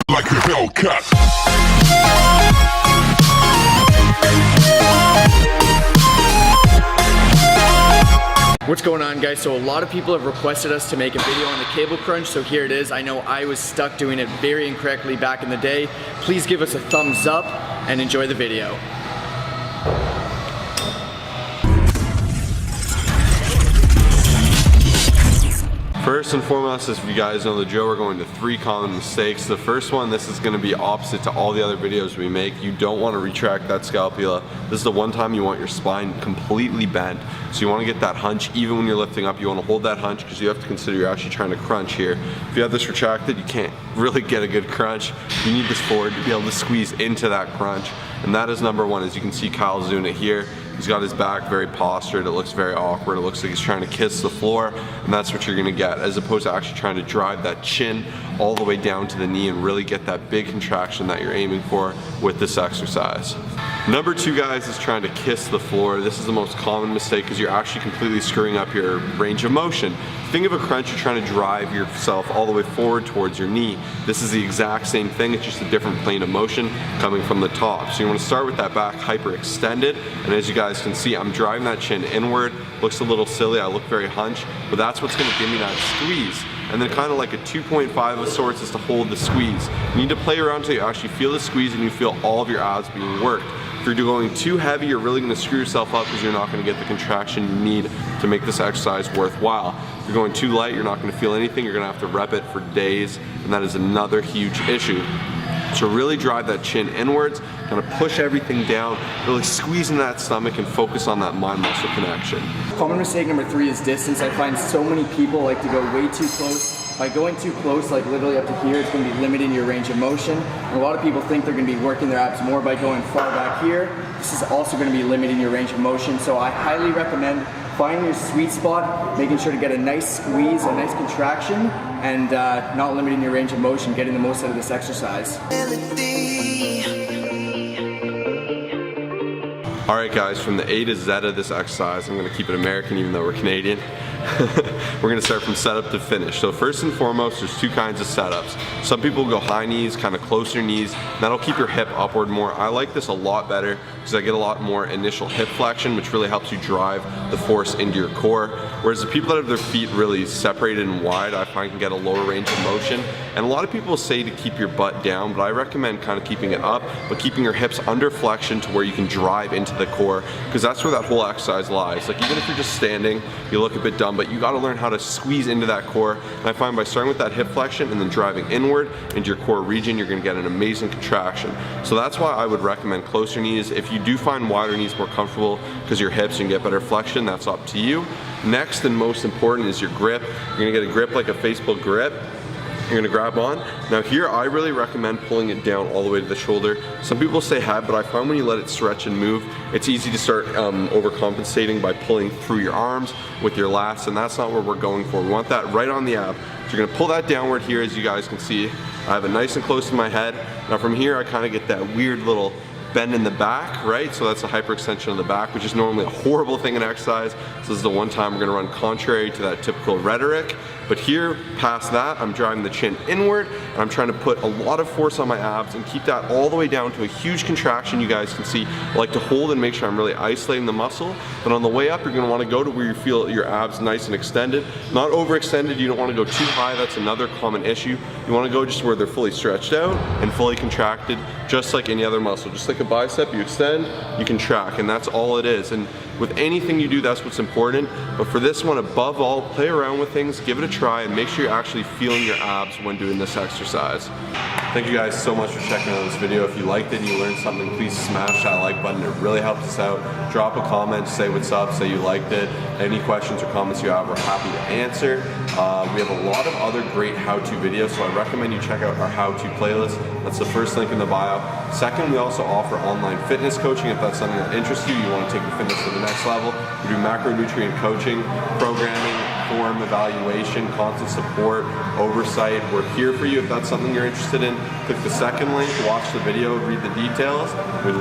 like a Hellcat. What's going on, guys? So a lot of people have requested us to make a video on the cable crunch, so here it is. I know I was stuck doing it very incorrectly back in the day. Please give us a thumbs up and enjoy the video. First and foremost, as you guys know the drill, we're going to 3 common mistakes. The first one, this is going to be opposite to all the other videos we make. You don't want to retract that scapula. This is the one time you want your spine completely bent. So you want to get that hunch even when you're lifting up. You want to hold that hunch because you have to consider you're actually trying to crunch here. If you have this retracted, you can't really get a good crunch. You need this forward to be able to squeeze into that crunch. And that is number one. As you can see, Kyle's doing it here. He's got his back very postured. It looks very awkward. It looks like he's trying to kiss the floor, and that's what you're gonna get, as opposed to actually trying to drive that chin all the way down to the knee and really get that big contraction that you're aiming for with this exercise. Number 2, guys, is trying to kiss the floor. This is the most common mistake because you're actually completely screwing up your range of motion. Think of a crunch, you're trying to drive yourself all the way forward towards your knee. This is the exact same thing, it's just a different plane of motion coming from the top. So you want to start with that back hyper-extended, and as you guys can see, I'm driving that chin inward. Looks a little silly, I look very hunched, but that's what's going to give me that squeeze. And then kind of like a 2.5 of sorts is to hold the squeeze. You need to play around until you actually feel the squeeze and you feel all of your abs being worked. If you're going too heavy, you're really going to screw yourself up because you're not going to get the contraction you need to make this exercise worthwhile. If you're going too light, you're not going to feel anything. You're going to have to rep it for days, and that is another huge issue. So really drive that chin inwards, kind of push everything down, really squeeze in that stomach and focus on that mind-muscle connection. Common mistake number 3 is distance. I find so many people like to go way too close. By going too close, like literally up to here, it's going to be limiting your range of motion. And a lot of people think they're going to be working their abs more by going far back here. This is also going to be limiting your range of motion. So I highly recommend finding your sweet spot, making sure to get a nice squeeze, a nice contraction, and not limiting your range of motion, getting the most out of this exercise. Alright guys, from the A to Z of this exercise, I'm going to keep it American even though we're Canadian. We're going to start from setup to finish. So first and foremost, there's 2 kinds of setups. Some people go high knees, kind of closer knees. That'll keep your hip upward more. I like this a lot better because I get a lot more initial hip flexion, which really helps you drive the force into your core. Whereas the people that have their feet really separated and wide, I find can get a lower range of motion. And a lot of people say to keep your butt down, but I recommend kind of keeping it up, but keeping your hips under flexion to where you can drive into the core, because that's where that whole exercise lies. Like even if you're just standing, you look a bit dumb, but you got to learn how to squeeze into that core. And I find by starting with that hip flexion and then driving inward into your core region, you're going to get an amazing contraction. So that's why I would recommend closer knees. If you do find wider knees more comfortable because your hips, you can get better flexion, that's up to you. Next and most important is your grip. You're going to get a grip like a Facebook grip. You're gonna grab on. Now here, I really recommend pulling it down all the way to the shoulder. Some people say head, but I find when you let it stretch and move, it's easy to start overcompensating by pulling through your arms with your lats, and that's not what we're going for. We want that right on the ab. So you're gonna pull that downward here, as you guys can see. I have it nice and close to my head. Now from here, I kind of get that weird little bend in the back, right? So that's a hyperextension of the back, which is normally a horrible thing in exercise. So this is the one time we're gonna run contrary to that typical rhetoric. But here, past that, I'm driving the chin inward, and I'm trying to put a lot of force on my abs and keep that all the way down to a huge contraction. You guys can see, I like to hold and make sure I'm really isolating the muscle. But on the way up, you're gonna wanna go to where you feel your abs nice and extended. Not overextended, you don't wanna go too high, that's another common issue. You wanna go just where they're fully stretched out and fully contracted, just like any other muscle. Just like a bicep, you extend, you contract, and that's all it is. And with anything you do, that's what's important. But for this one, above all, play around with things, give it a try, and make sure you're actually feeling your abs when doing this exercise. Thank you guys so much for checking out this video. If you liked it and you learned something, please smash that like button. It really helps us out. Drop a comment, say what's up, say you liked it. Any questions or comments you have, we're happy to answer. We have a lot of other great how-to videos, so I recommend you check out our how-to playlist. That's the first link in the bio. Second, we also offer online fitness coaching. If that's something that interests you, you want to take your fitness to the next level. We do macronutrient coaching, programming, form evaluation, constant support, oversight. We're here for you if that's something you're interested in. Click the second link, watch the video, read the details.